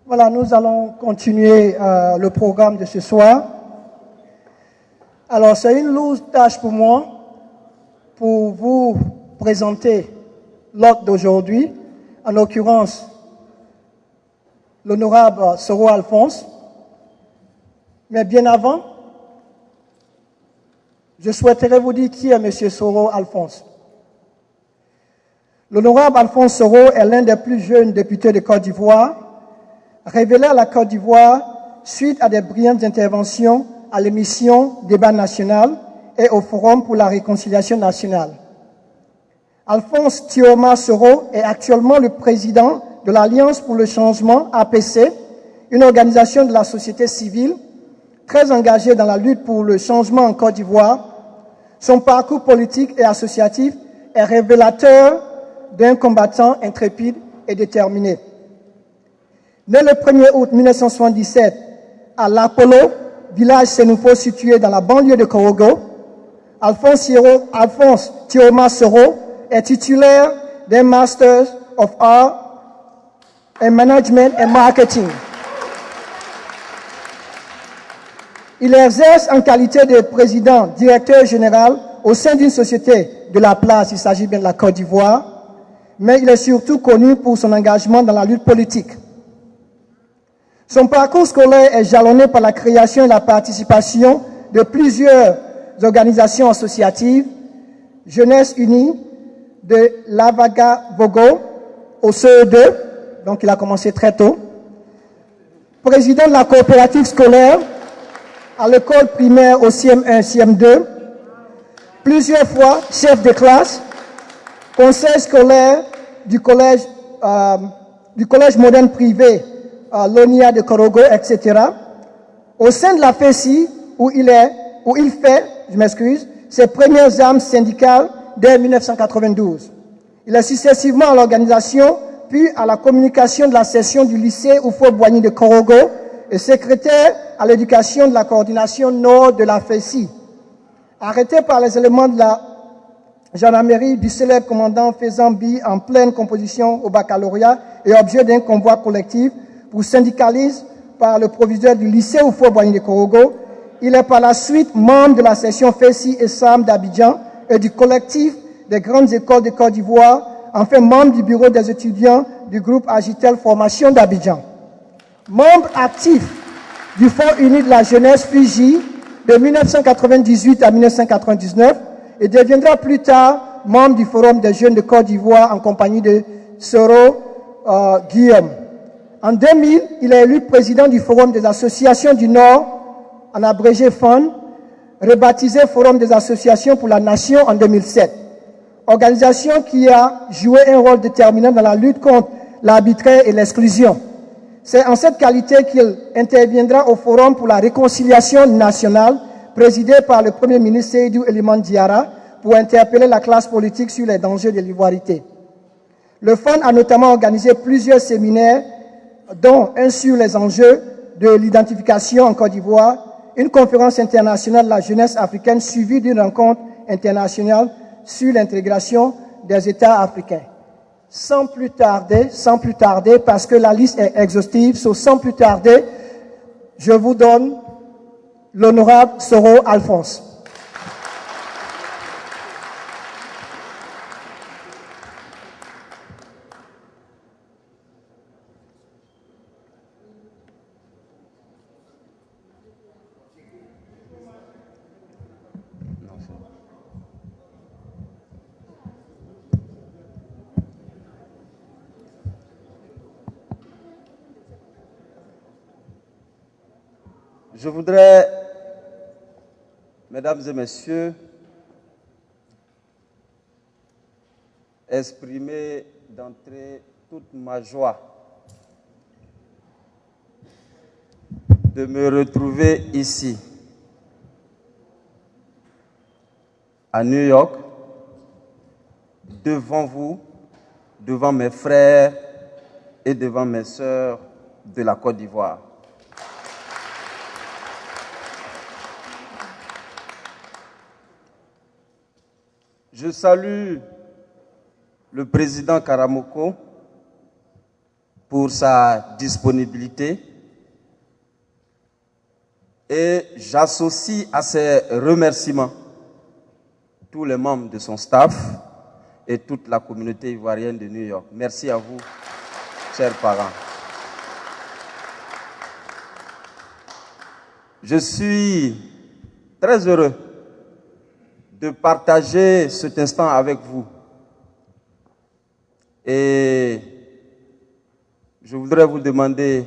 Voilà, nous allons continuer le programme de ce soir. Alors, c'est une lourde tâche pour moi pour vous présenter l'hôte d'aujourd'hui, en l'occurrence l'honorable Soro Alphonse. Mais bien avant, je souhaiterais vous dire qui est M. Soro Alphonse. L'honorable Alphonse Soro est l'un des plus jeunes députés de Côte d'Ivoire, révélé à la Côte d'Ivoire suite à des brillantes interventions à l'émission Débat national et au Forum pour la réconciliation nationale. Alphonse Thioma Soro est actuellement le président de l'Alliance pour le changement APC, une organisation de la société civile très engagée dans la lutte pour le changement en Côte d'Ivoire. Son parcours politique et associatif est révélateur d'un combattant intrépide et déterminé. Né le 1er août 1977 à l'Apollo, village sénoufo situé dans la banlieue de Korogo, Alphonse Thioma Soro est titulaire d'un Master of Arts in Management and Marketing. Il exerce en qualité de président, directeur général au sein d'une société de la place, il s'agit bien de la Côte d'Ivoire, mais il est surtout connu pour son engagement dans la lutte politique. Son parcours scolaire est jalonné par la création et la participation de plusieurs organisations associatives, Jeunesse Unie de Lavagavogo au CE2, donc il a commencé très tôt, président de la coopérative scolaire à l'école primaire au CM1, CM2, plusieurs fois chef de classe, conseil scolaire du collège moderne privé l'ONIA de Korogo, etc. Au sein de la FECI, où il fait ses premières armes syndicales dès 1992. Il est successivement à l'organisation, puis à la communication de la session du lycée Oufo-Boigny de Korogo et secrétaire à l'éducation de la coordination nord de la FECI. Arrêté par les éléments de la gendarmerie du célèbre commandant Fezambi en pleine composition au baccalauréat et objet d'un convoi collectif pour syndicalisme par le proviseur du lycée Oufo-Boigny de Korogo. Il est par la suite membre de la section FECI et SAM d'Abidjan et du collectif des grandes écoles de Côte d'Ivoire, enfin membre du bureau des étudiants du groupe Agitel Formation d'Abidjan. Membre actif du Fonds uni de la jeunesse Fiji de 1998 à 1999 et deviendra plus tard membre du Forum des jeunes de Côte d'Ivoire en compagnie de Soro Guillaume. En 2000, il est élu président du Forum des associations du Nord, en abrégé FON, rebaptisé Forum des associations pour la nation en 2007. Organisation qui a joué un rôle déterminant dans la lutte contre l'arbitraire et l'exclusion. C'est en cette qualité qu'il interviendra au Forum pour la réconciliation nationale, présidé par le Premier ministre Seydou Eliman Diarra, pour interpeller la classe politique sur les dangers de l'ivoirité. Le FON a notamment organisé plusieurs séminaires, dont un sur les enjeux de l'identification en Côte d'Ivoire, une conférence internationale de la jeunesse africaine suivie d'une rencontre internationale sur l'intégration des États africains. Sans plus tarder, parce que la liste est exhaustive, sans plus tarder, je vous donne l'honorable Soro Alphonse. Je voudrais, mesdames et messieurs, exprimer d'entrée toute ma joie de me retrouver ici, à New York, devant vous, devant mes frères et devant mes sœurs de la Côte d'Ivoire. Je salue le président Karamoko, pour sa disponibilité. Et j'associe à ces remerciements tous les membres de son staff et toute la communauté ivoirienne de New York. Merci à vous, chers parents. Je suis très heureux de partager cet instant avec vous. Et je voudrais vous demander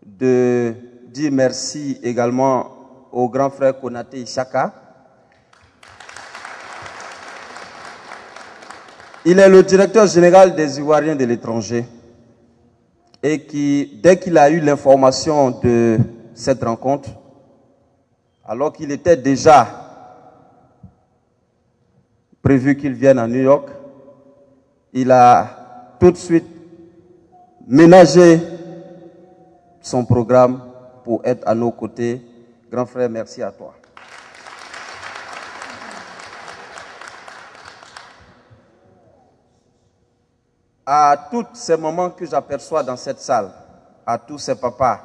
de dire merci également au grand frère Konaté Ishaka. Il est le directeur général des Ivoiriens de l'étranger et qui, dès qu'il a eu l'information de cette rencontre, alors qu'il était déjà prévu qu'il vienne à New York, il a tout de suite ménagé son programme pour être à nos côtés. Grand frère, merci à toi. À tous ces moments que j'aperçois dans cette salle, à tous ces papas,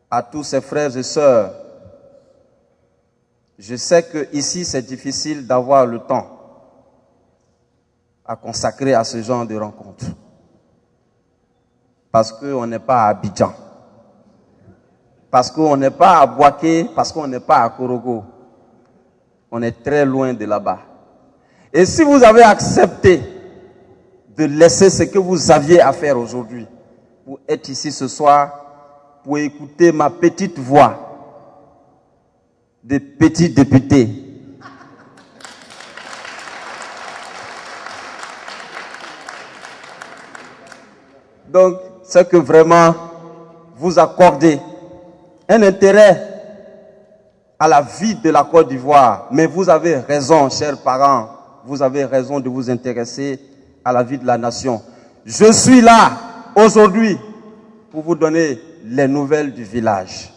à tous ces frères et sœurs, je sais que ici c'est difficile d'avoir le temps à consacrer à ce genre de rencontres. Parce qu'on n'est pas à Abidjan, parce qu'on n'est pas à Bouaké, parce qu'on n'est pas à Korogo. On est très loin de là-bas. Et si vous avez accepté de laisser ce que vous aviez à faire aujourd'hui pour être ici ce soir, pour écouter ma petite voix de petit député, donc c'est que vraiment vous accordez un intérêt à la vie de la Côte d'Ivoire. Mais vous avez raison, chers parents, vous avez raison de vous intéresser à la vie de la nation. Je suis là aujourd'hui pour vous donner les nouvelles du village.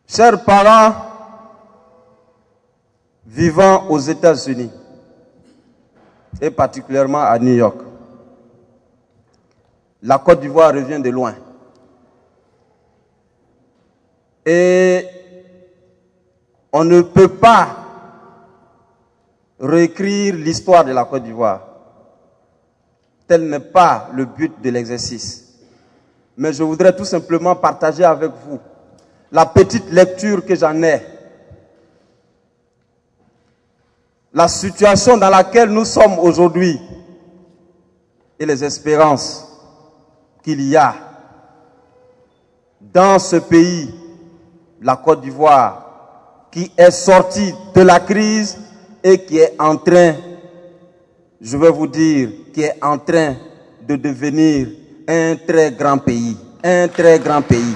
Chers parents vivant aux États-Unis et particulièrement à New York, la Côte d'Ivoire revient de loin. Et on ne peut pas réécrire l'histoire de la Côte d'Ivoire. Tel n'est pas le but de l'exercice. Mais je voudrais tout simplement partager avec vous la petite lecture que j'en ai. La situation dans laquelle nous sommes aujourd'hui et les espérances qu'il y a dans ce pays, la Côte d'Ivoire, qui est sortie de la crise et qui est en train, je vais vous dire, qui est en train de devenir un très grand pays. Un très grand pays.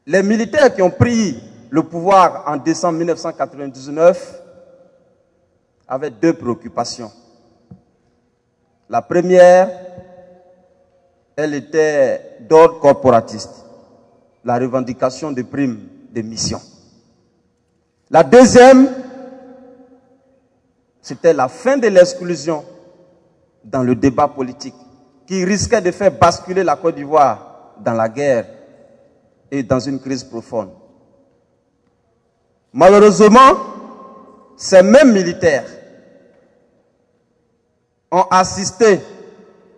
Les militaires qui ont pris le pouvoir en décembre 1999 avaient deux préoccupations. La première, elle était d'ordre corporatiste, la revendication des primes de mission. La deuxième, c'était la fin de l'exclusion dans le débat politique qui risquait de faire basculer la Côte d'Ivoire dans la guerre et dans une crise profonde. Malheureusement, ces mêmes militaires ont assisté,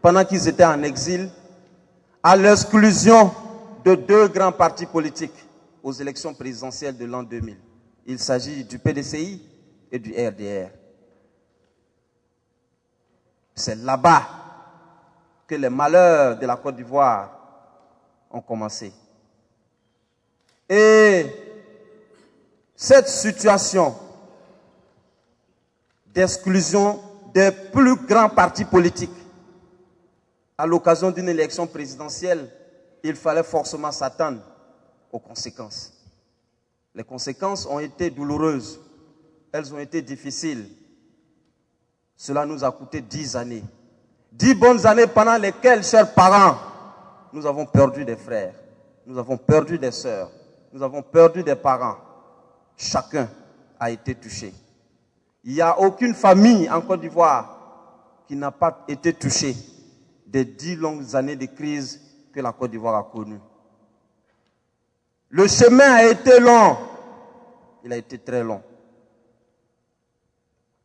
pendant qu'ils étaient en exil, à l'exclusion de deux grands partis politiques aux élections présidentielles de l'an 2000. Il s'agit du PDCI et du RDR. C'est là-bas que les malheurs de la Côte d'Ivoire ont commencé. Et cette situation d'exclusion des plus grands partis politiques à l'occasion d'une élection présidentielle, il fallait forcément s'attendre aux conséquences. Les conséquences ont été douloureuses, elles ont été difficiles. Cela nous a coûté 10 années. 10 bonnes années pendant lesquelles, chers parents, nous avons perdu des frères, nous avons perdu des sœurs, nous avons perdu des parents. Chacun a été touché. Il n'y a aucune famille en Côte d'Ivoire qui n'a pas été touchée des 10 longues années de crise que la Côte d'Ivoire a connues. Le chemin a été long. Il a été très long.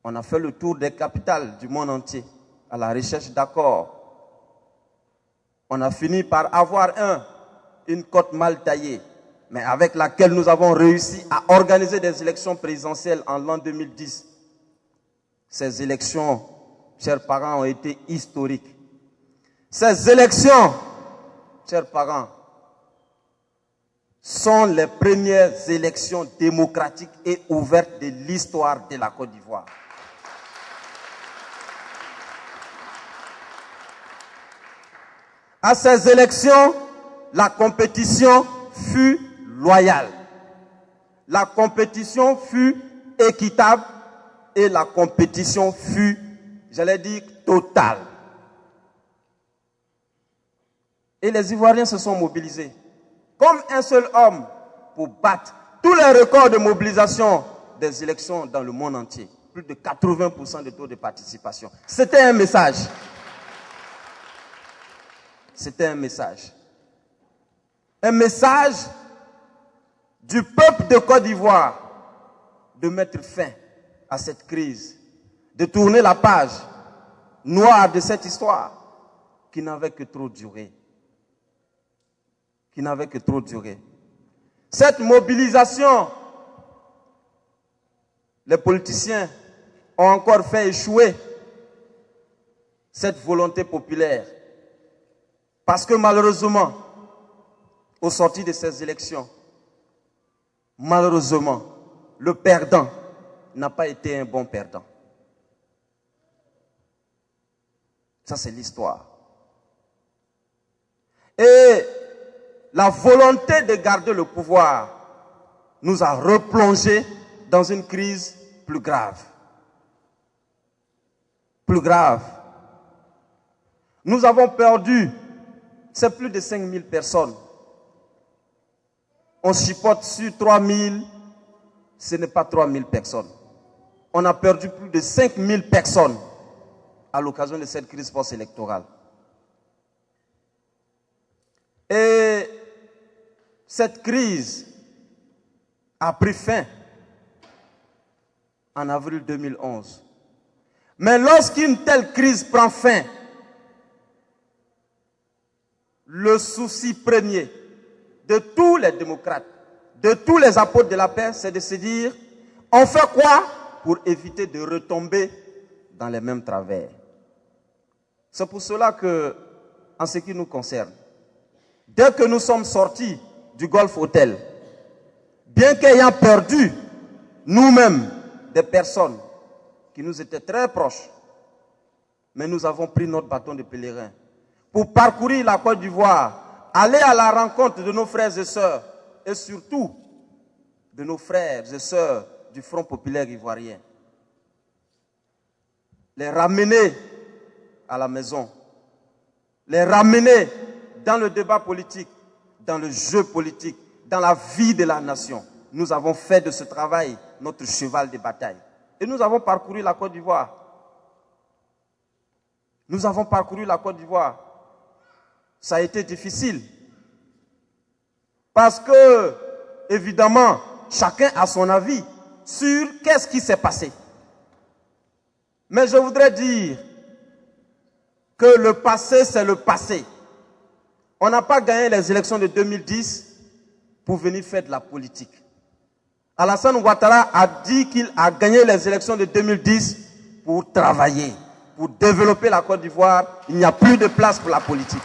On a fait le tour des capitales du monde entier à la recherche d'accords. On a fini par avoir une côte mal taillée, mais avec laquelle nous avons réussi à organiser des élections présidentielles en l'an 2010. Ces élections, chers parents, ont été historiques. Ces élections, chers parents, sont les premières élections démocratiques et ouvertes de l'histoire de la Côte d'Ivoire. À ces élections, la compétition fut loyale. La compétition fut équitable et la compétition fut, j'allais dire, totale. Et les Ivoiriens se sont mobilisés comme un seul homme pour battre tous les records de mobilisation des élections dans le monde entier. Plus de 80% de taux de participation. C'était un message. C'était un message. Un message du peuple de Côte d'Ivoire de mettre fin à cette crise, de tourner la page noire de cette histoire qui n'avait que trop duré. Qui n'avait que trop duré. Cette mobilisation, les politiciens ont encore fait échouer cette volonté populaire. Parce que malheureusement, au sortir de ces élections, malheureusement, le perdant n'a pas été un bon perdant. Ça, c'est l'histoire. Et la volonté de garder le pouvoir nous a replongés dans une crise plus grave. Plus grave. Nous avons perdu, c'est plus de 5000 personnes. On chipote sur 3000, ce n'est pas 3000 personnes. On a perdu plus de 5000 personnes à l'occasion de cette crise post-électorale. Et cette crise a pris fin en avril 2011. Mais lorsqu'une telle crise prend fin, le souci premier de tous les démocrates, de tous les apôtres de la paix, c'est de se dire, on fait quoi pour éviter de retomber dans les mêmes travers? C'est pour cela que, en ce qui nous concerne, dès que nous sommes sortis du Golf Hotel, bien qu'ayant perdu nous-mêmes des personnes qui nous étaient très proches, mais nous avons pris notre bâton de pèlerin pour parcourir la Côte d'Ivoire, aller à la rencontre de nos frères et sœurs, et surtout de nos frères et sœurs du Front populaire ivoirien. Les ramener à la maison, les ramener dans le débat politique, dans le jeu politique, dans la vie de la nation. Nous avons fait de ce travail notre cheval de bataille. Et nous avons parcouru la Côte d'Ivoire. Nous avons parcouru la Côte d'Ivoire. Ça a été difficile. Parce que, évidemment, chacun a son avis sur qu'est-ce qui s'est passé. Mais je voudrais dire que le passé, c'est le passé. On n'a pas gagné les élections de 2010 pour venir faire de la politique. Alassane Ouattara a dit qu'il a gagné les élections de 2010 pour travailler, pour développer la Côte d'Ivoire. Il n'y a plus de place pour la politique.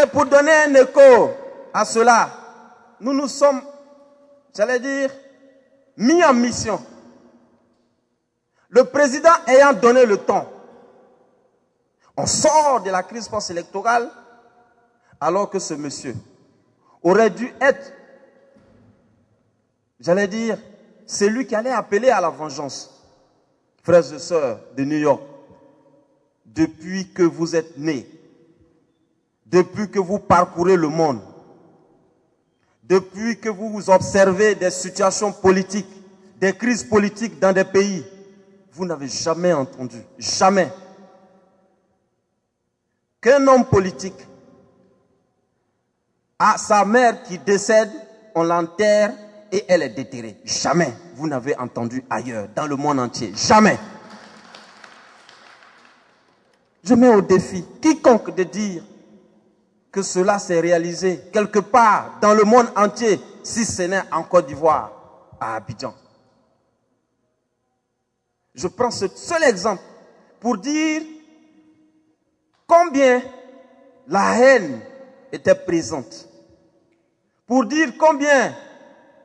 Et pour donner un écho à cela, nous nous sommes, j'allais dire, mis en mission. Le président ayant donné le ton, on sort de la crise post-électorale alors que ce monsieur aurait dû être, j'allais dire, celui qui allait appeler à la vengeance, frères et sœurs de New York, depuis que vous êtes nés, depuis que vous parcourez le monde, depuis que vous observez des situations politiques, des crises politiques dans des pays, vous n'avez jamais entendu, jamais, qu'un homme politique a sa mère qui décède, on l'enterre et elle est déterrée. Jamais vous n'avez entendu ailleurs, dans le monde entier. Jamais. Je mets au défi quiconque de dire que cela s'est réalisé quelque part dans le monde entier, si ce n'est en Côte d'Ivoire, à Abidjan. Je prends ce seul exemple pour dire combien la haine était présente, pour dire combien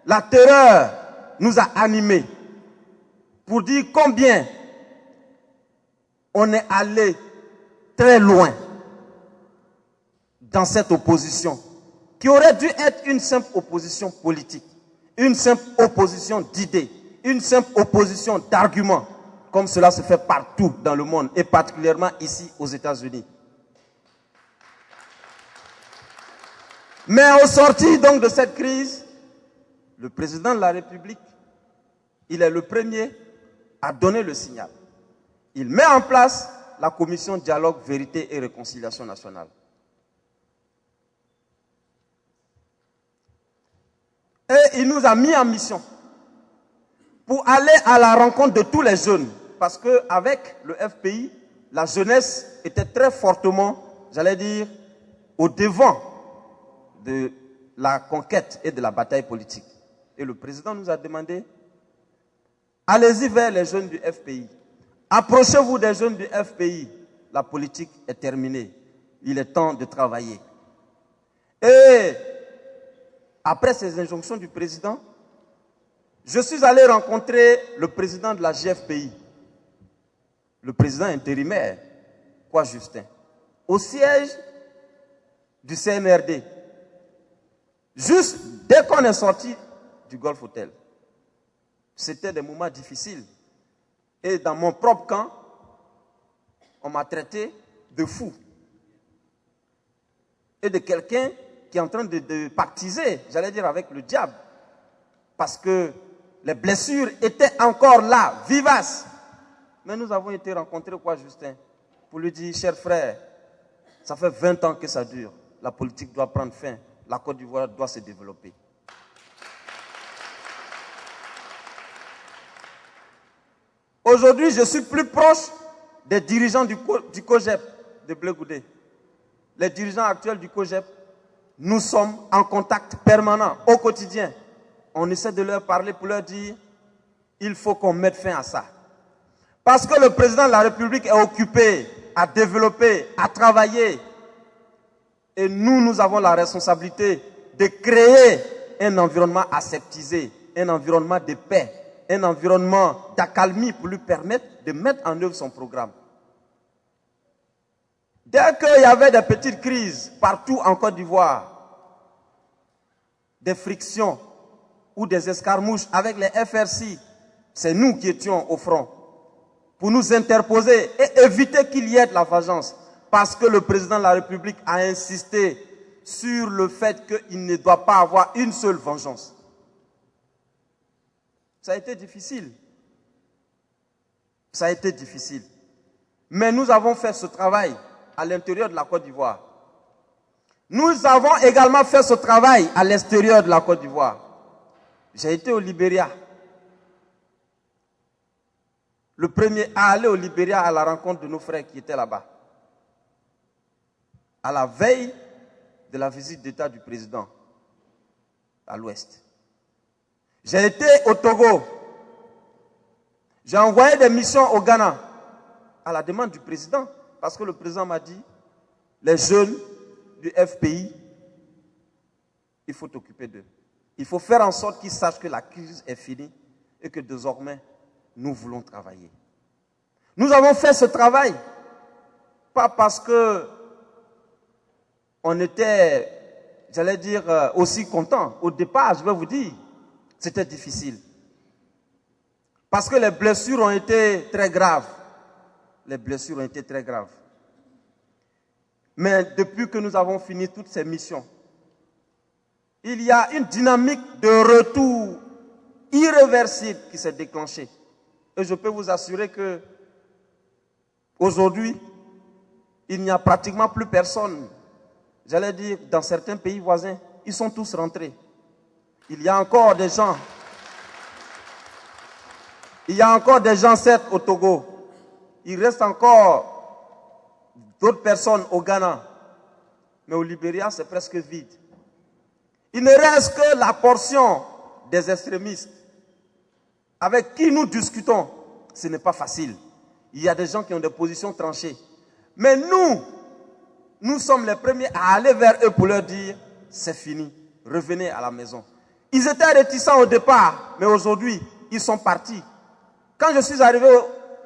la terreur nous a animés, pour dire combien on est allé très loin dans cette opposition, qui aurait dû être une simple opposition politique, une simple opposition d'idées, une simple opposition d'arguments, comme cela se fait partout dans le monde, et particulièrement ici aux États-Unis. Mais au sortir donc de cette crise, le président de la République, il est le premier à donner le signal. Il met en place la commission Dialogue, Vérité et Réconciliation nationale. Et il nous a mis en mission pour aller à la rencontre de tous les jeunes. Parce qu'avec le FPI, la jeunesse était très fortement, j'allais dire, au devant de la conquête et de la bataille politique. Et le président nous a demandé, allez-y vers les jeunes du FPI. Approchez-vous des jeunes du FPI. La politique est terminée. Il est temps de travailler. Et après ces injonctions du président, je suis allé rencontrer le président de la GFPI, le président intérimaire, quoi Justin, au siège du CNRD, juste dès qu'on est sorti du Golf Hotel. C'était des moments difficiles. Et dans mon propre camp, on m'a traité de fou. Et de quelqu'un qui est en train de pactiser, j'allais dire avec le diable. Parce que les blessures étaient encore là, vivaces. Mais nous avons été rencontrés, quoi, Justin, pour lui dire, cher frère, ça fait 20 ans que ça dure. La politique doit prendre fin. La Côte d'Ivoire doit se développer. Aujourd'hui, je suis plus proche des dirigeants du COGEP de Blé Goudé. Les dirigeants actuels du COGEP, nous sommes en contact permanent, au quotidien. On essaie de leur parler pour leur dire, il faut qu'on mette fin à ça. Parce que le président de la République est occupé à développer, à travailler. Et nous avons la responsabilité de créer un environnement aseptisé, un environnement de paix, un environnement d'accalmie pour lui permettre de mettre en œuvre son programme. Dès qu'il y avait des petites crises partout en Côte d'Ivoire, des frictions ou des escarmouches avec les FRC, c'est nous qui étions au front pour nous interposer et éviter qu'il y ait de la vengeance. Parce que le président de la République a insisté sur le fait qu'il ne doit pas avoir une seule vengeance. Ça a été difficile. Ça a été difficile. Mais nous avons fait ce travail à l'intérieur de la Côte d'Ivoire. Nous avons également fait ce travail à l'extérieur de la Côte d'Ivoire. J'ai été au Libéria. Le premier à aller au Libéria à la rencontre de nos frères qui étaient là-bas. À la veille de la visite d'État du président à l'ouest. J'ai été au Togo. J'ai envoyé des missions au Ghana à la demande du président parce que le président m'a dit les jeunes du FPI, il faut t'occuper d'eux. Il faut faire en sorte qu'ils sachent que la crise est finie et que désormais, nous voulons travailler. Nous avons fait ce travail, pas parce que on était, j'allais dire, aussi contents. Au départ, je vais vous dire, c'était difficile. Parce que les blessures ont été très graves. Les blessures ont été très graves. Mais depuis que nous avons fini toutes ces missions, il y a une dynamique de retour irréversible qui s'est déclenchée. Et je peux vous assurer que aujourd'hui, il n'y a pratiquement plus personne. J'allais dire, dans certains pays voisins, ils sont tous rentrés. Il y a encore des gens. Il y a encore des gens, certes, au Togo. Il reste encore d'autres personnes au Ghana. Mais au Libéria, c'est presque vide. Il ne reste que la portion des extrémistes avec qui nous discutons. Ce n'est pas facile. Il y a des gens qui ont des positions tranchées. Mais nous sommes les premiers à aller vers eux pour leur dire, c'est fini, revenez à la maison. Ils étaient réticents au départ, mais aujourd'hui, ils sont partis. Quand je suis arrivé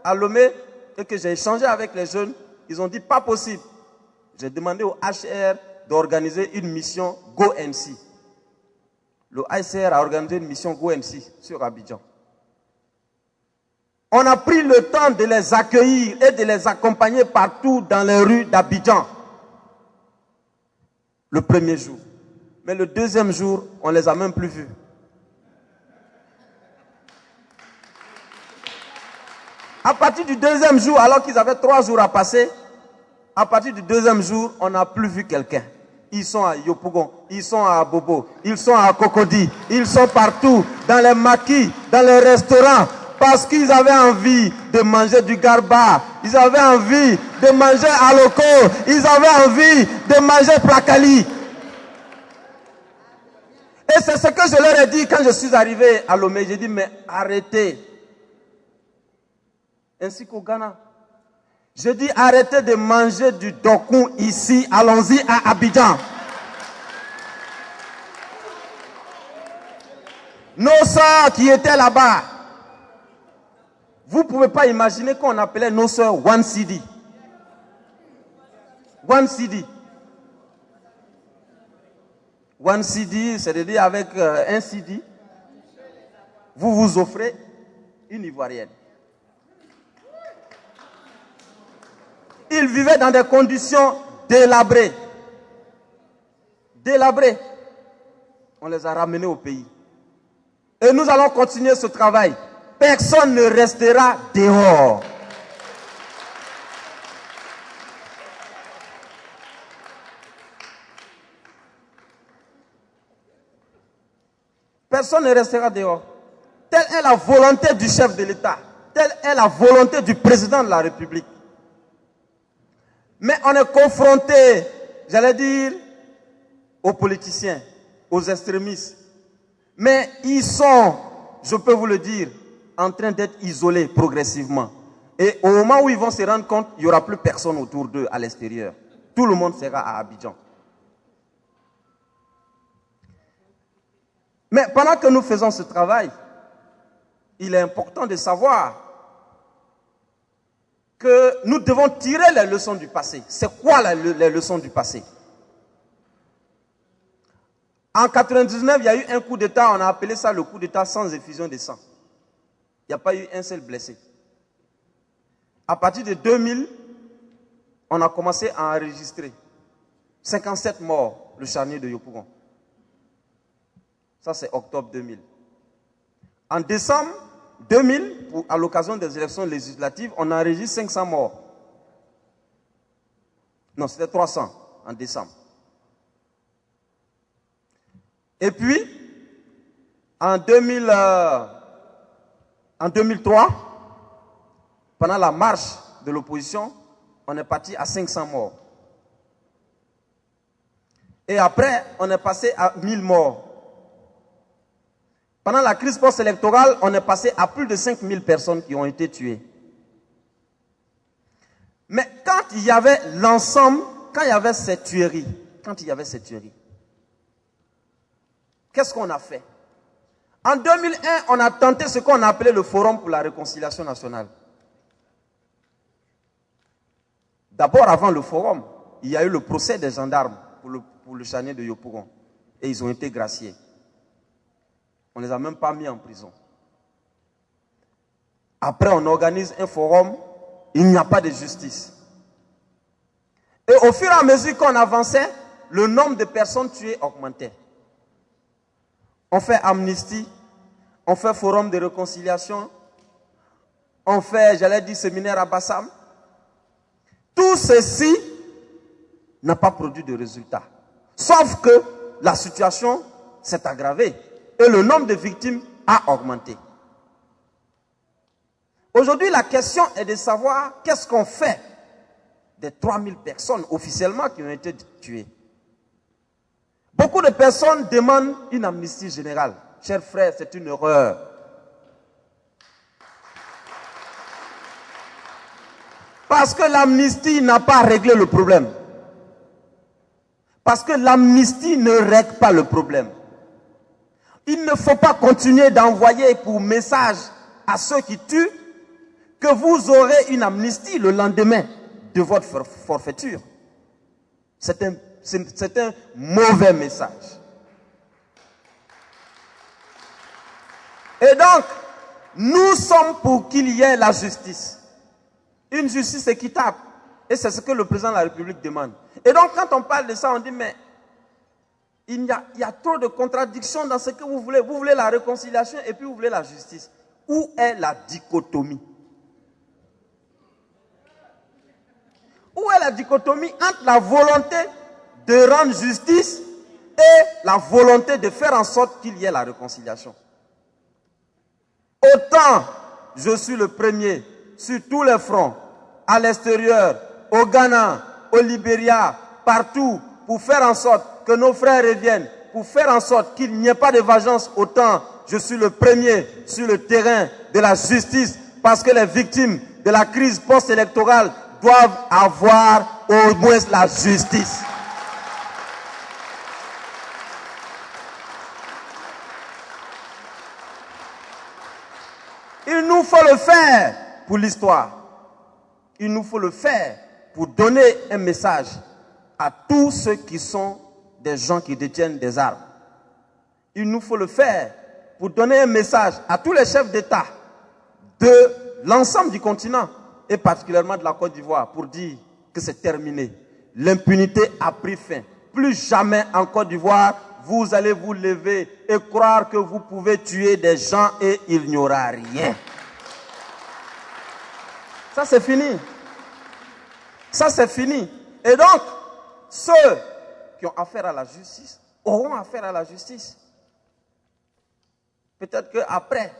à Lomé et que j'ai échangé avec les jeunes, ils ont dit, pas possible. J'ai demandé au HR d'organiser une mission GoMC. Le HCR a organisé une mission GoMC sur Abidjan. On a pris le temps de les accueillir et de les accompagner partout dans les rues d'Abidjan. Le premier jour. Mais le deuxième jour, on ne les a même plus vus. À partir du deuxième jour, alors qu'ils avaient 3 jours à passer, à partir du deuxième jour, on n'a plus vu quelqu'un. Ils sont à Yopougon, ils sont à Bobo, ils sont à Cocody, ils sont partout, dans les maquis, dans les restaurants, parce qu'ils avaient envie de manger du garba, ils avaient envie de manger aloko, ils avaient envie de manger placali. Et c'est ce que je leur ai dit quand je suis arrivé à Lomé. J'ai dit, mais arrêtez. Ainsi qu'au Ghana. Je dis, arrêtez de manger du dokun ici, allons-y à Abidjan. Nos soeurs qui étaient là-bas, vous ne pouvez pas imaginer qu'on appelait nos soeurs One CD. One CD. One CD, c'est-à-dire avec un CD, vous vous offrez une Ivoirienne. Ils vivaient dans des conditions délabrées. Délabrées. On les a ramenés au pays. Et nous allons continuer ce travail. Personne ne restera dehors. Personne ne restera dehors. Telle est la volonté du chef de l'État. Telle est la volonté du président de la République. Mais on est confronté, j'allais dire, aux politiciens, aux extrémistes. Mais ils sont, je peux vous le dire, en train d'être isolés progressivement. Et au moment où ils vont se rendre compte, il n'y aura plus personne autour d'eux à l'extérieur. Tout le monde sera à Abidjan. Mais pendant que nous faisons ce travail, il est important de savoir que nous devons tirer les leçons du passé. C'est quoi les leçons du passé? En 1999, il y a eu un coup d'État, on a appelé ça le coup d'État sans effusion de sang. Il n'y a pas eu un seul blessé. À partir de 2000, on a commencé à enregistrer 57 morts, le charnier de Yopougon. Ça, c'est octobre 2000. En décembre 2000, à l'occasion des élections législatives, on a enregistré 500 morts. Non, c'était 300 en décembre. Et puis, en 2003, pendant la marche de l'opposition, on est parti à 500 morts. Et après, on est passé à 1000 morts. Pendant la crise post-électorale, on est passé à plus de 5000 personnes qui ont été tuées. Mais quand il y avait l'ensemble, quand il y avait ces tueries, qu'est-ce qu'on a fait? En 2001, on a tenté ce qu'on a appelé le Forum pour la réconciliation nationale. D'abord, avant le forum, il y a eu le procès des gendarmes pour le charnier de Yopougon. Et ils ont été graciés. On ne les a même pas mis en prison. Après, on organise un forum, il n'y a pas de justice. Et au fur et à mesure qu'on avançait, le nombre de personnes tuées augmentait. On fait amnistie, on fait forum de réconciliation, on fait, j'allais dire, séminaire à Bassam. Tout ceci n'a pas produit de résultat. Sauf que la situation s'est aggravée et le nombre de victimes a augmenté. Aujourd'hui, la question est de savoir qu'est-ce qu'on fait des 3000 personnes officiellement qui ont été tuées. Beaucoup de personnes demandent une amnistie générale. Chers frères, c'est une erreur. Parce que l'amnistie n'a pas réglé le problème. Parce que l'amnistie ne règle pas le problème. Il ne faut pas continuer d'envoyer pour message à ceux qui tuent que vous aurez une amnistie le lendemain de votre forfaiture. C'est un mauvais message. Et donc, nous sommes pour qu'il y ait la justice. Une justice équitable. Et c'est ce que le président de la République demande. Et donc, quand on parle de ça, on dit, mais il y a trop de contradictions dans ce que vous voulez. Vous voulez la réconciliation et puis vous voulez la justice. Où est la dichotomie? Où est la dichotomie entre la volonté de rendre justice et la volonté de faire en sorte qu'il y ait la réconciliation? Autant je suis le premier sur tous les fronts, à l'extérieur, au Ghana, au Libéria, partout, pour faire en sorte que nos frères reviennent, pour faire en sorte qu'il n'y ait pas de vengeance, autant je suis le premier sur le terrain de la justice, parce que les victimes de la crise post-électorale doivent avoir au moins la justice. Il nous faut le faire pour l'histoire. Il nous faut le faire pour donner un message à tous ceux qui sont des gens qui détiennent des armes. Il nous faut le faire pour donner un message à tous les chefs d'État de l'ensemble du continent et particulièrement de la Côte d'Ivoire pour dire que c'est terminé. L'impunité a pris fin. Plus jamais en Côte d'Ivoire, vous allez vous lever et croire que vous pouvez tuer des gens et il n'y aura rien. Ça, c'est fini. Ça, c'est fini. Et donc, ceux qui ont affaire à la justice auront affaire à la justice. Peut-être qu'après,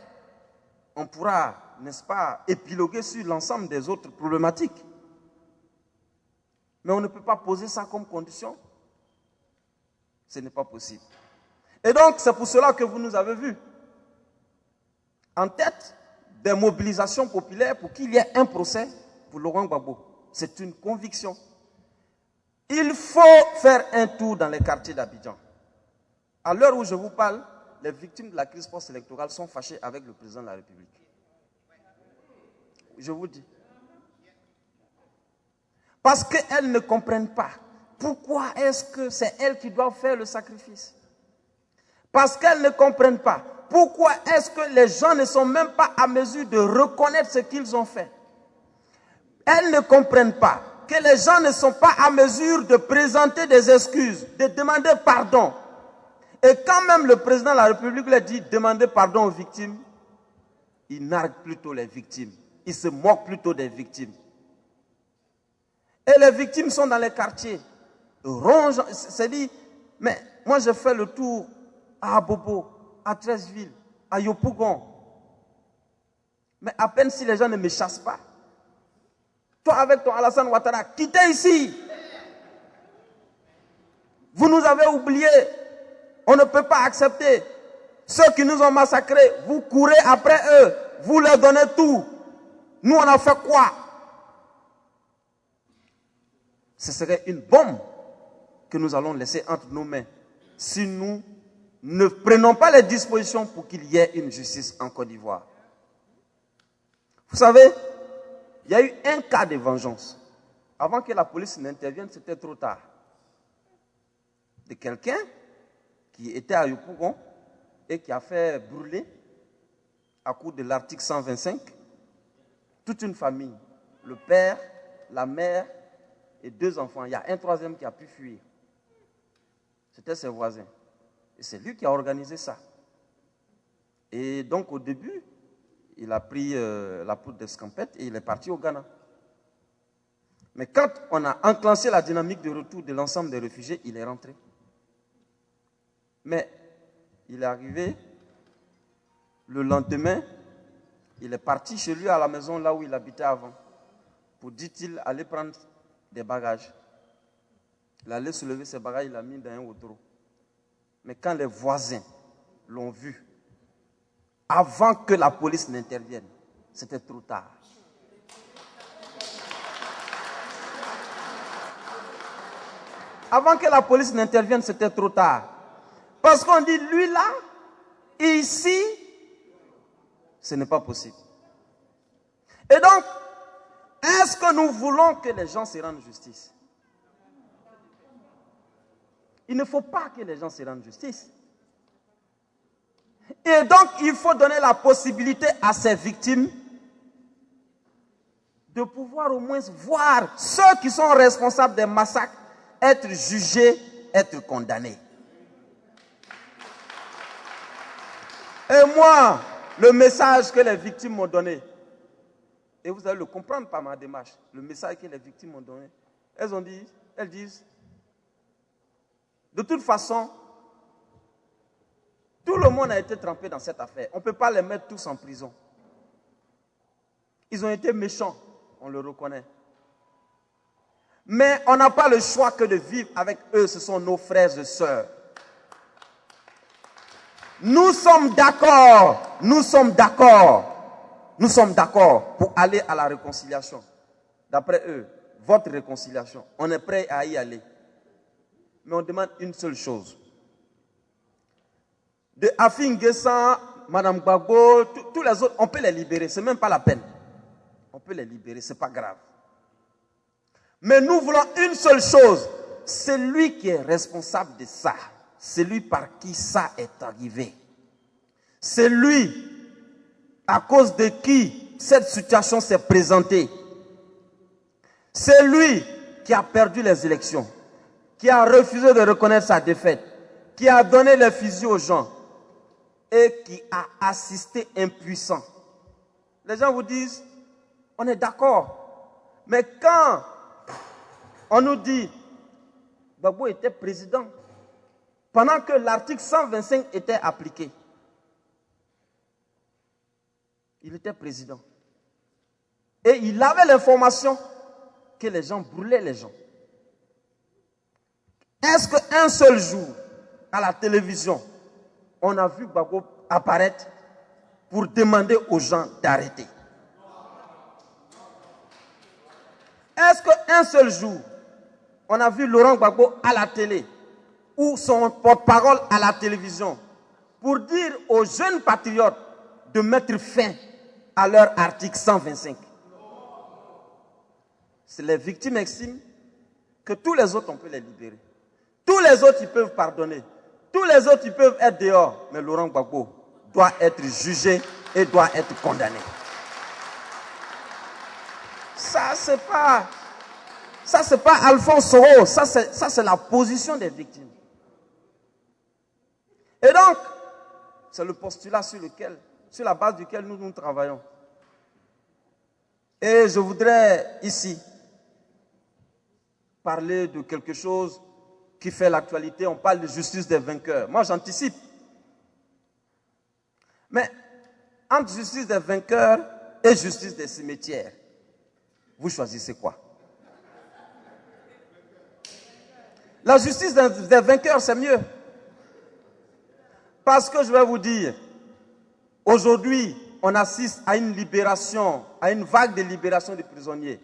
on pourra, n'est-ce pas, épiloguer sur l'ensemble des autres problématiques. Mais on ne peut pas poser ça comme condition. Ce n'est pas possible. Et donc, c'est pour cela que vous nous avez vus en tête des mobilisations populaires pour qu'il y ait un procès pour Laurent Gbagbo. C'est une conviction. Il faut faire un tour dans les quartiers d'Abidjan. À l'heure où je vous parle, les victimes de la crise post-électorale sont fâchées avec le président de la République. Je vous dis. Parce qu'elles ne comprennent pas. Pourquoi est-ce que c'est elles qui doivent faire le sacrifice? Parce qu'elles ne comprennent pas. Pourquoi est-ce que les gens ne sont même pas à mesure de reconnaître ce qu'ils ont fait? Elles ne comprennent pas que les gens ne sont pas à mesure de présenter des excuses, de demander pardon. Et quand même le président de la République leur dit demander pardon aux victimes, il nargue plutôt les victimes. Il se moque plutôt des victimes. Et les victimes sont dans les quartiers. C'est dit, mais moi je fais le tour à Abobo, à Treichville, à Yopougon. Mais à peine si les gens ne me chassent pas. Toi avec ton Alassane Ouattara, quittez ici. Vous nous avez oubliés. On ne peut pas accepter. Ceux qui nous ont massacrés, vous courez après eux. Vous leur donnez tout. Nous, on a fait quoi? Ce serait une bombe que nous allons laisser entre nos mains si nous ne prenons pas les dispositions pour qu'il y ait une justice en Côte d'Ivoire. Vous savez, il y a eu un cas de vengeance. Avant que la police n'intervienne, c'était trop tard. De quelqu'un qui était à Yopougon et qui a fait brûler, à cause de l'article 125, toute une famille, le père, la mère et 2 enfants. Il y a un 3e qui a pu fuir. C'était ses voisins. Et c'est lui qui a organisé ça. Et donc au début, il a pris la poudre d'escampette et il est parti au Ghana. Mais quand on a enclenché la dynamique de retour de l'ensemble des réfugiés, il est rentré. Mais il est arrivé, le lendemain, il est parti chez lui à la maison là où il habitait avant, pour, dit-il, aller prendre des bagages. Il allait soulever ses bagages, il l'a mis dans un autour. Mais quand les voisins l'ont vu, avant que la police n'intervienne, c'était trop tard. Avant que la police n'intervienne, c'était trop tard. Parce qu'on dit, lui là, ici, ce n'est pas possible. Et donc, est-ce que nous voulons que les gens se rendent justice? Il ne faut pas que les gens se rendent justice. Et donc, il faut donner la possibilité à ces victimes de pouvoir au moins voir ceux qui sont responsables des massacres être jugés, être condamnés. Et moi, le message que les victimes m'ont donné, et vous allez le comprendre par ma démarche, le message que les victimes m'ont donné, elles disent, de toute façon, tout le monde a été trempé dans cette affaire. On ne peut pas les mettre tous en prison. Ils ont été méchants, on le reconnaît. Mais on n'a pas le choix que de vivre avec eux, ce sont nos frères et sœurs. Nous sommes d'accord pour aller à la réconciliation. D'après eux, votre réconciliation, on est prêt à y aller. Mais on demande une seule chose. De Afin Guessan, Madame Gbagbo, tous les autres, on peut les libérer, ce n'est même pas la peine. On peut les libérer, ce n'est pas grave. Mais nous voulons une seule chose, c'est lui qui est responsable de ça. C'est lui par qui ça est arrivé. C'est lui à cause de qui cette situation s'est présentée. C'est lui qui a perdu les élections, qui a refusé de reconnaître sa défaite, qui a donné les fusils aux gens et qui a assisté impuissant. Les gens vous disent, on est d'accord, mais quand on nous dit, Gbagbo était président, pendant que l'article 125 était appliqué, il était président. Et il avait l'information que les gens brûlaient les gens. Est-ce qu'un seul jour, à la télévision, on a vu Gbagbo apparaître pour demander aux gens d'arrêter? Est-ce qu'un seul jour, on a vu Laurent Gbagbo à la télé ou son porte-parole à la télévision pour dire aux jeunes patriotes de mettre fin à leur article 125? C'est les victimes estiment que tous les autres, on peut les libérer. Tous les autres, ils peuvent pardonner. Tous les autres, ils peuvent être dehors. Mais Laurent Gbagbo doit être jugé et doit être condamné. Ça, c'est pas Alphonse Soro. Ça, c'est la position des victimes. Et donc, c'est le postulat sur la base duquel nous travaillons. Et je voudrais ici parler de quelque chose qui fait l'actualité. On parle de justice des vainqueurs. Moi, j'anticipe. Mais entre justice des vainqueurs et justice des cimetières, vous choisissez quoi? La justice des vainqueurs, c'est mieux. Parce que je vais vous dire, aujourd'hui, on assiste à une libération, à une vague de libération des prisonniers.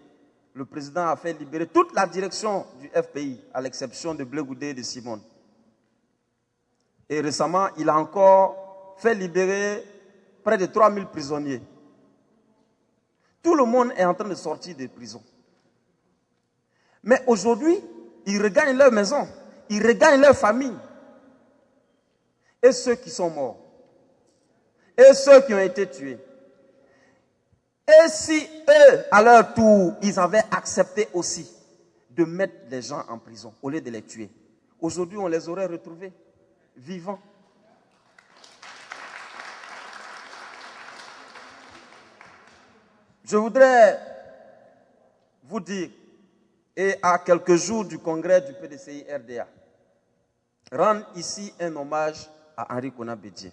Le président a fait libérer toute la direction du FPI, à l'exception de Blé Goudé et de Simone. Et récemment, il a encore fait libérer près de 3000 prisonniers. Tout le monde est en train de sortir des prisons. Mais aujourd'hui, ils regagnent leur maison, ils regagnent leur famille. Et ceux qui sont morts, et ceux qui ont été tués, Et si eux, à leur tour, ils avaient accepté aussi de mettre les gens en prison au lieu de les tuer, aujourd'hui on les aurait retrouvés vivants. Je voudrais vous dire, et à quelques jours du congrès du PDCI RDA, rendre ici un hommage à Henri Konan Bédié.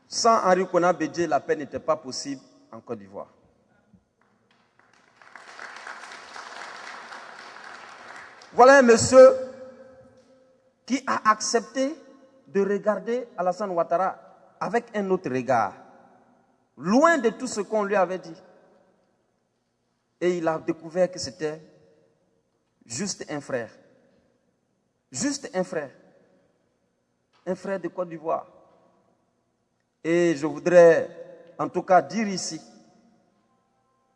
Sans Henri Konan Bédié, la paix n'était pas possible en Côte d'Ivoire. Voilà un monsieur qui a accepté de regarder Alassane Ouattara avec un autre regard, loin de tout ce qu'on lui avait dit. Et il a découvert que c'était juste un frère. Juste un frère. Un frère de Côte d'Ivoire. Et je voudrais en tout cas dire ici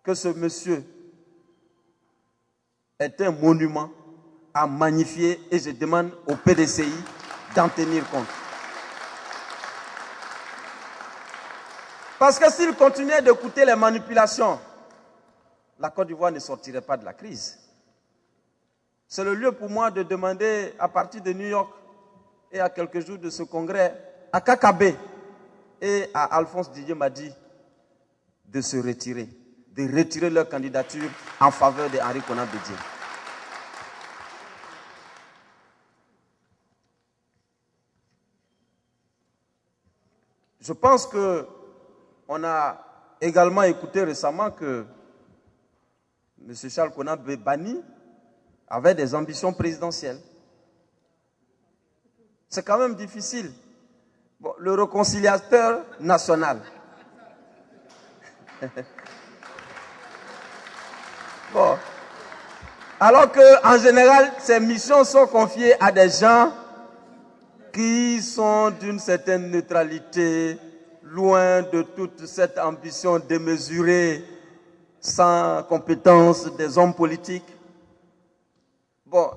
que ce monsieur est un monument à magnifier et je demande au PDCI d'en tenir compte. Parce que s'il continuait d'écouter les manipulations, la Côte d'Ivoire ne sortirait pas de la crise. C'est le lieu pour moi de demander à partir de New York et à quelques jours de ce congrès à Kakabe et à Alphonse Didier Madi de se retirer, de retirer leur candidature en faveur de Henri Konan Bédié. Je pense qu'on a également écouté récemment que M. Charles Konan Bani avait des ambitions présidentielles. C'est quand même difficile. Bon, le réconciliateur national. Bon. Alors qu'en général, ces missions sont confiées à des gens qui sont d'une certaine neutralité, loin de toute cette ambition démesurée, sans compétence des hommes politiques. Bon,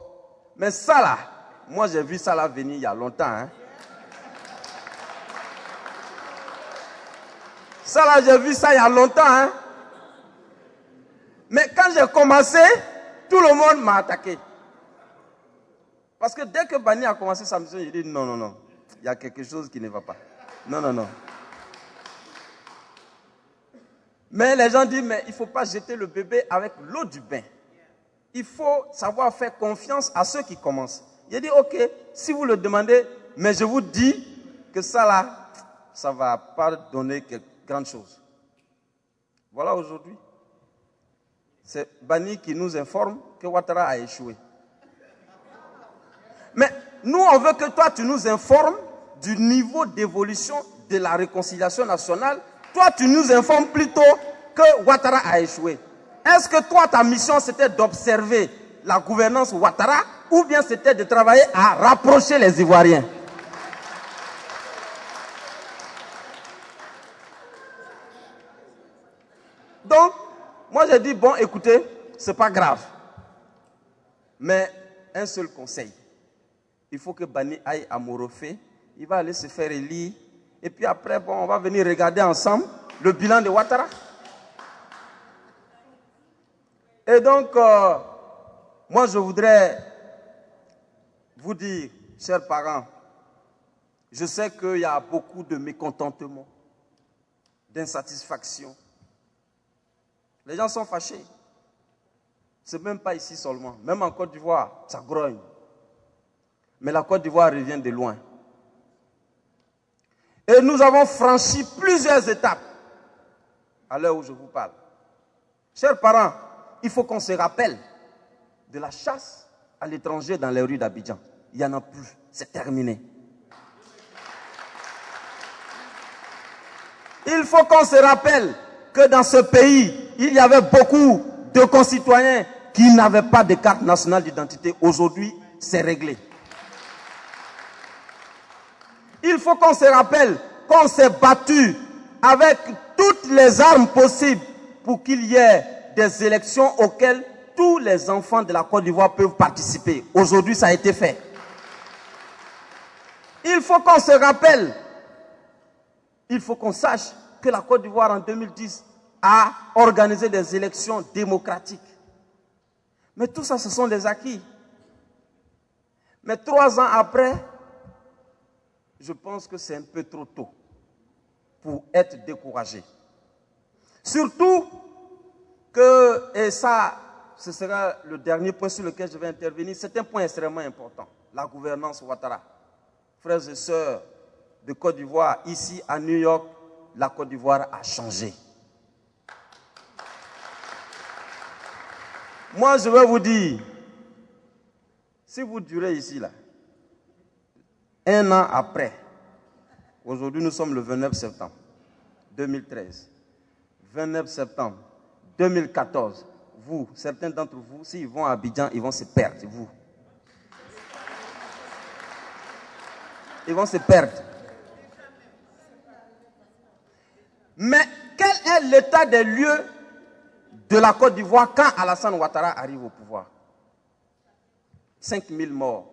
mais ça là, moi j'ai vu ça là venir il y a longtemps. Hein. Ça là, j'ai vu ça il y a longtemps. Hein. Mais quand j'ai commencé, tout le monde m'a attaqué. Parce que dès que Bani a commencé sa mission, j'ai dit non, non, non. Il y a quelque chose qui ne va pas. Non, non, non. Mais les gens disent, mais il ne faut pas jeter le bébé avec l'eau du bain. Il faut savoir faire confiance à ceux qui commencent. J'ai dit, ok, si vous le demandez, mais je vous dis que ça là, ça ne va pas donner quelque grande chose. Voilà aujourd'hui. C'est Bani qui nous informe que Ouattara a échoué. Mais nous, on veut que toi, tu nous informes du niveau d'évolution de la réconciliation nationale. Toi, tu nous informes plutôt que Ouattara a échoué. Est-ce que toi, ta mission, c'était d'observer la gouvernance Ouattara ou bien c'était de travailler à rapprocher les Ivoiriens? Donc, moi, j'ai dit, bon, écoutez, c'est pas grave. Mais un seul conseil. Il faut que Bani aille à Morofé, il va aller se faire élire, et puis après, bon, on va venir regarder ensemble le bilan de Ouattara. Et donc, moi je voudrais vous dire, chers parents, je sais qu'il y a beaucoup de mécontentement, d'insatisfaction. Les gens sont fâchés. Ce n'est même pas ici seulement, même en Côte d'Ivoire, ça grogne. Mais la Côte d'Ivoire revient de loin. Et nous avons franchi plusieurs étapes à l'heure où je vous parle. Chers parents, il faut qu'on se rappelle de la chasse à l'étranger dans les rues d'Abidjan. Il n'y en a plus, c'est terminé. Il faut qu'on se rappelle que dans ce pays, il y avait beaucoup de concitoyens qui n'avaient pas de carte nationale d'identité. Aujourd'hui, c'est réglé. Il faut qu'on se rappelle qu'on s'est battu avec toutes les armes possibles pour qu'il y ait des élections auxquelles tous les enfants de la Côte d'Ivoire peuvent participer. Aujourd'hui, ça a été fait. il faut qu'on se rappelle, il faut qu'on sache que la Côte d'Ivoire en 2010 a organisé des élections démocratiques. Mais tout ça, ce sont des acquis. Mais 3 ans après, je pense que c'est un peu trop tôt pour être découragé. Surtout que, et ça, ce sera le dernier point sur lequel je vais intervenir, c'est un point extrêmement important, la gouvernance Ouattara. Frères et sœurs de Côte d'Ivoire, ici à New York, la Côte d'Ivoire a changé. Moi, je vais vous dire, si vous durez ici, là, 1 an après, aujourd'hui nous sommes le 29 septembre 2013, 29 septembre 2014, vous, certains d'entre vous, s'ils vont à Abidjan, ils vont se perdre, vous. Ils vont se perdre. Mais quel est l'état des lieux de la Côte d'Ivoire quand Alassane Ouattara arrive au pouvoir? 5000 morts.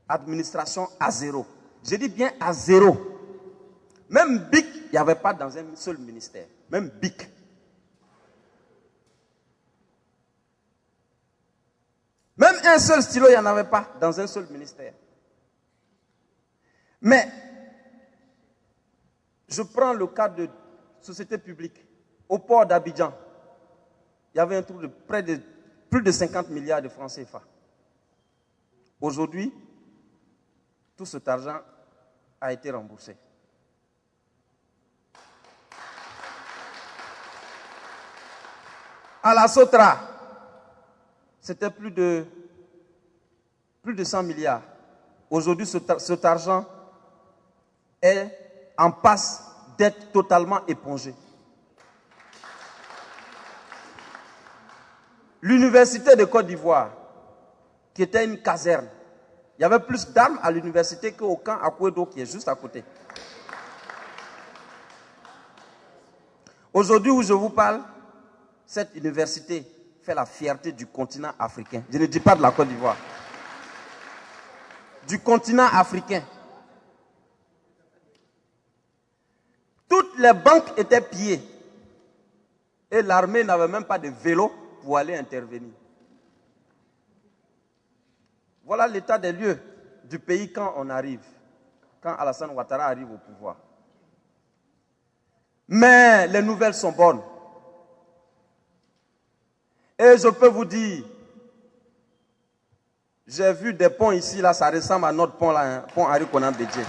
Administration à zéro. Je dis bien à zéro. Même BIC, il n'y avait pas dans un seul ministère. Même BIC. Même un seul stylo, il n'y en avait pas dans un seul ministère. Mais, je prends le cas de société publique. Au port d'Abidjan, il y avait un trou de plus de 50 milliards de francs CFA. Aujourd'hui, tout cet argent a été remboursé. À la Sotra, c'était plus de 100 milliards. Aujourd'hui, cet argent est en passe d'être totalement épongé. L'université de Côte d'Ivoire, qui était une caserne, il y avait plus d'armes à l'université qu'au camp Akouedo qui est juste à côté. Aujourd'hui où je vous parle, cette université fait la fierté du continent africain. Je ne dis pas de la Côte d'Ivoire. Du continent africain. Toutes les banques étaient pillées. Et l'armée n'avait même pas de vélo pour aller intervenir. Voilà l'état des lieux du pays quand on arrive, quand Alassane Ouattara arrive au pouvoir. Mais les nouvelles sont bonnes. Et je peux vous dire, j'ai vu des ponts ici, là, ça ressemble à notre pont, là, hein, pont Henri Konan Bédié.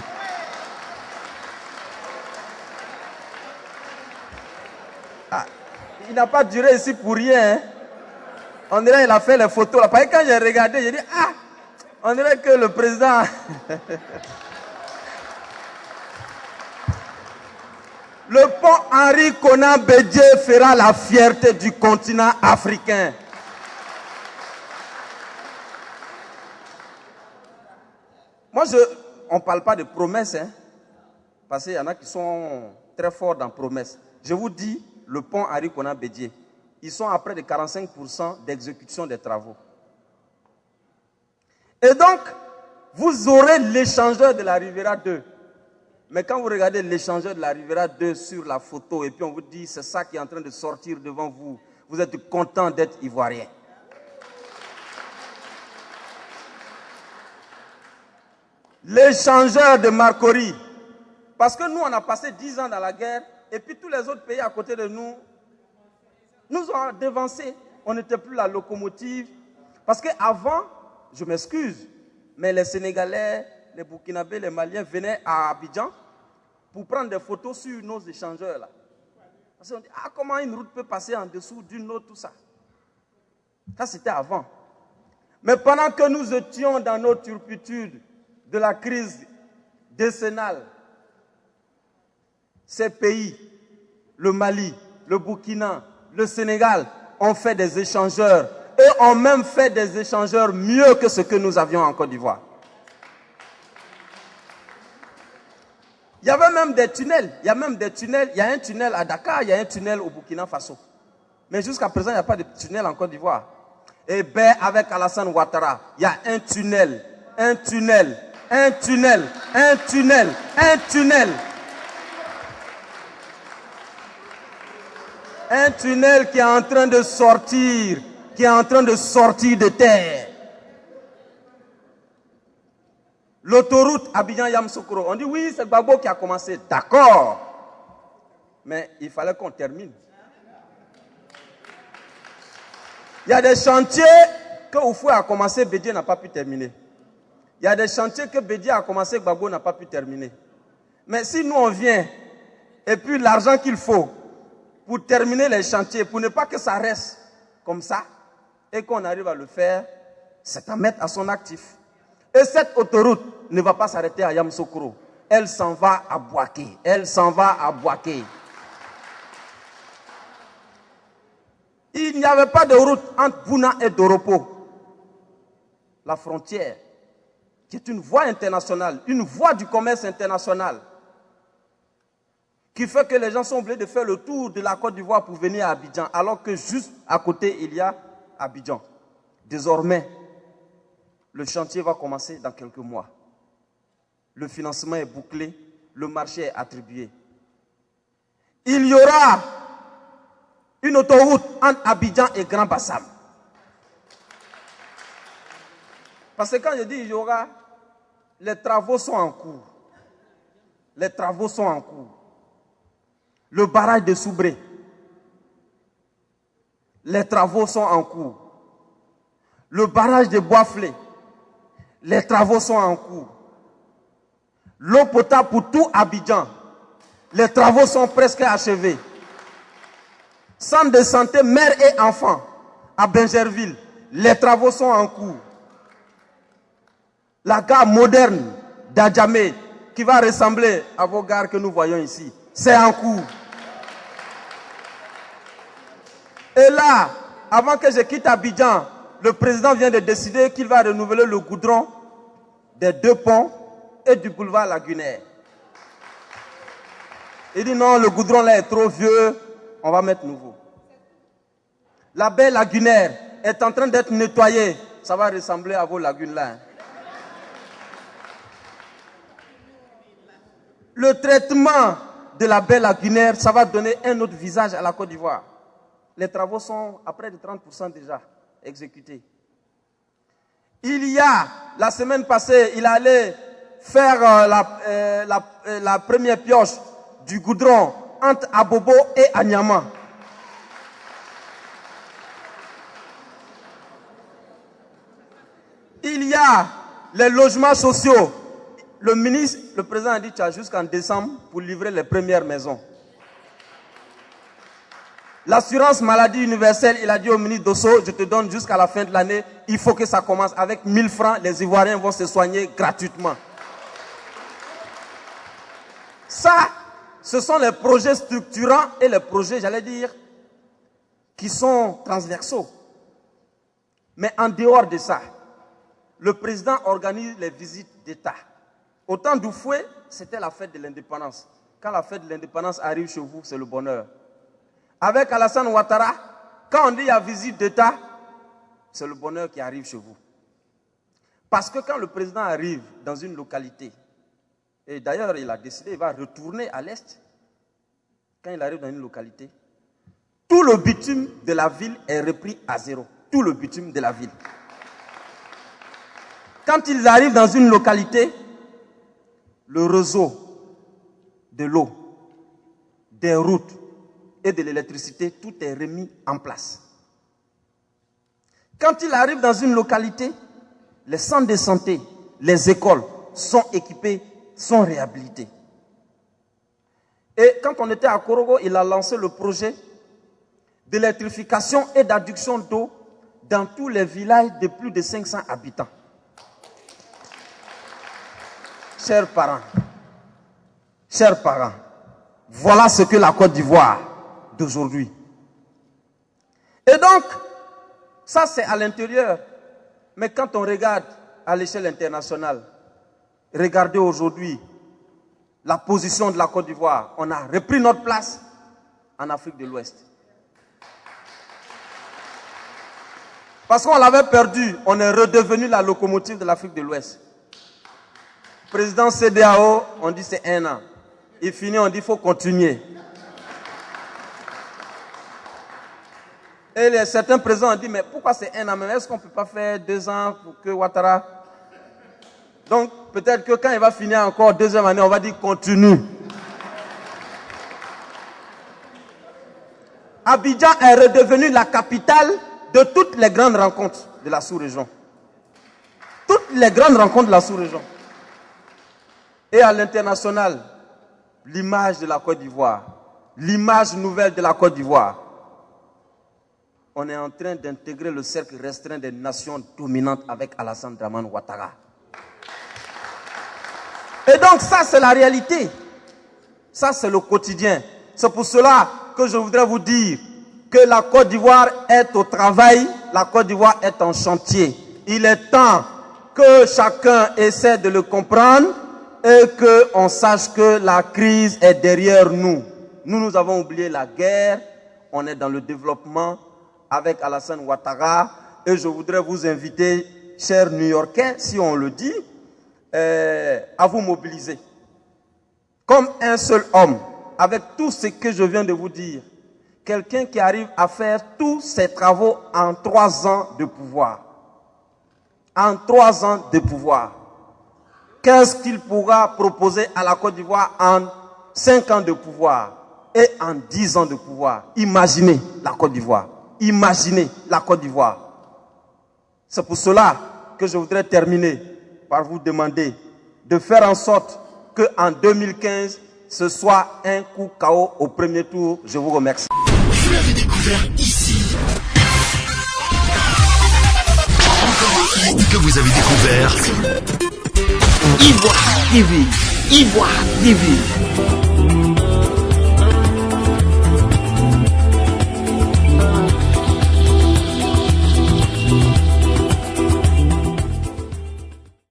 Ah, il n'a pas duré ici pour rien. Hein. On dirait qu'il a fait les photos là. Parce que quand j'ai regardé, j'ai dit, ah, on dirait que le président... Le pont Henri Konan Bédié fera la fierté du continent africain. Moi, on ne parle pas de promesses, hein, parce qu'il y en a qui sont très forts dans promesses. Je vous dis, le pont Henri Konan Bédié, ils sont à près de 45% d'exécution des travaux. Et donc, vous aurez l'échangeur de la Rivera 2. Mais quand vous regardez l'échangeur de la Rivera 2 sur la photo, et puis on vous dit, c'est ça qui est en train de sortir devant vous, vous êtes content d'être ivoirien. L'échangeur de Marcory. Parce que nous, on a passé 10 ans dans la guerre, et puis tous les autres pays à côté de nous ont dévancés. On n'était plus la locomotive. Parce qu'avant, je m'excuse, mais les Sénégalais, les Burkinabés, les Maliens venaient à Abidjan pour prendre des photos sur nos échangeurs là. Parce qu'on dit, ah, comment une route peut passer en dessous d'une autre, tout ça. Ça, c'était avant. Mais pendant que nous étions dans nos turpitudes de la crise décennale, ces pays, le Mali, le Burkina, le Sénégal, ont fait des échangeurs et ont même fait des échangeurs mieux que ce que nous avions en Côte d'Ivoire. Il y avait même des tunnels. Il y a même des tunnels. Il y a un tunnel à Dakar, il y a un tunnel au Burkina Faso. Mais jusqu'à présent, il n'y a pas de tunnel en Côte d'Ivoire. Et bien, avec Alassane Ouattara, il y a un tunnel, un tunnel, un tunnel Un tunnel, un tunnel. Un tunnel qui est en train de sortir, de terre. L'autoroute Abidjan-Yamoussoukro. On dit oui, c'est Gbagbo qui a commencé. D'accord. Mais il fallait qu'on termine. Il y a des chantiers que Oufoué a commencé, Bédié n'a pas pu terminer. Il y a des chantiers que Bédié a commencé, Gbagbo n'a pas pu terminer. Mais si nous on vient, et puis l'argent qu'il faut pour terminer les chantiers, pour ne pas que ça reste comme ça, et qu'on arrive à le faire, c'est à mettre à son actif. Et cette autoroute ne va pas s'arrêter à Yamoussoukro. Elle s'en va à Bouaké. Elle s'en va à Bouaké. Il n'y avait pas de route entre Bouna et Doropo. La frontière, qui est une voie internationale, une voie du commerce international, qui fait que les gens sont obligés de faire le tour de la Côte d'Ivoire pour venir à Abidjan, alors que juste à côté, il y a Abidjan. Désormais, le chantier va commencer dans quelques mois. Le financement est bouclé, le marché est attribué. Il y aura une autoroute entre Abidjan et Grand Bassam. Parce que quand je dis il y aura, les travaux sont en cours. Les travaux sont en cours. Le barrage de Soubré, les travaux sont en cours. Le barrage de Boisflé, les travaux sont en cours. L'eau potable pour tout Abidjan, les travaux sont presque achevés. Centre de santé mère et enfants à Bingerville, les travaux sont en cours. La gare moderne d'Adjamé, qui va ressembler à vos gares que nous voyons ici, c'est en cours. Et là, avant que je quitte Abidjan, le président vient de décider qu'il va renouveler le goudron des 2 ponts et du boulevard Lagunaire. Il dit non, le goudron là est trop vieux, on va mettre nouveau. La baie Lagunaire est en train d'être nettoyée, ça va ressembler à vos lagunes là. Le traitement de la baie Lagunaire, ça va donner un autre visage à la Côte d'Ivoire. Les travaux sont à près de 30% déjà exécutés. Il y a, la semaine passée, il allait faire la première pioche du goudron entre Abobo et Anyama. Il y a les logements sociaux. Le président a dit tu as jusqu'en décembre pour livrer les premières maisons. L'assurance maladie universelle, il a dit au ministre Dosso, je te donne jusqu'à la fin de l'année, il faut que ça commence avec 1000 francs, les Ivoiriens vont se soigner gratuitement. Ça, ce sont les projets structurants et les projets, j'allais dire, qui sont transversaux. Mais en dehors de ça, le président organise les visites d'État. Au temps d'Oufoué, c'était la fête de l'indépendance. Quand la fête de l'indépendance arrive chez vous, c'est le bonheur. Avec Alassane Ouattara, quand on dit il y a visite d'État, c'est le bonheur qui arrive chez vous. Parce que quand le président arrive dans une localité, et d'ailleurs il a décidé, il va retourner à l'Est, quand il arrive dans une localité, tout le bitume de la ville est repris à zéro. Tout le bitume de la ville. Quand ils arrivent dans une localité, le réseau de l'eau, des routes et de l'électricité, tout est remis en place. Quand ils arrivent dans une localité, les centres de santé, les écoles sont équipés, sont réhabilités. Et quand on était à Korogo, il a lancé le projet d'électrification et d'adduction d'eau dans tous les villages de plus de 500 habitants. Chers parents, voilà ce que la Côte d'Ivoire d'aujourd'hui. Et donc, ça c'est à l'intérieur. Mais quand on regarde à l'échelle internationale, regardez aujourd'hui la position de la Côte d'Ivoire. On a repris notre place en Afrique de l'Ouest. Parce qu'on l'avait perdu, on est redevenu la locomotive de l'Afrique de l'Ouest. Président CEDEAO, on dit c'est 1 an. Il finit, on dit il faut continuer. Et certains présidents ont dit, mais pourquoi c'est 1 an? Mais est-ce qu'on ne peut pas faire 2 ans pour que Ouattara... Donc, peut-être que quand il va finir encore 2e année, on va dire continue. Abidjan est redevenu la capitale de toutes les grandes rencontres de la sous-région. Toutes les grandes rencontres de la sous-région. Et à l'international, l'image de la Côte d'Ivoire, l'image nouvelle de la Côte d'Ivoire. On est en train d'intégrer le cercle restreint des nations dominantes avec Alassane Dramane Ouattara. Et donc ça, c'est la réalité. Ça, c'est le quotidien. C'est pour cela que je voudrais vous dire que la Côte d'Ivoire est au travail, la Côte d'Ivoire est en chantier. Il est temps que chacun essaie de le comprendre et qu'on sache que la crise est derrière nous. Nous avons oublié la guerre, on est dans le développement avec Alassane Ouattara et je voudrais vous inviter, chers New-Yorkais, si on le dit, à vous mobiliser. Comme un seul homme, avec tout ce que je viens de vous dire, quelqu'un qui arrive à faire tous ses travaux en 3 ans de pouvoir. En 3 ans de pouvoir. Qu'est-ce qu'il pourra proposer à la Côte d'Ivoire en 5 ans de pouvoir et en 10 ans de pouvoir? Imaginez la Côte d'Ivoire. Imaginez la Côte d'Ivoire. C'est pour cela que je voudrais terminer par vous demander de faire en sorte qu'en 2015, ce soit un coup KO au premier tour. Je vous remercie. Vous l'avez découvert ici. Encore un hit que vous avez découvert. Ivoire TV. Ivoire TV.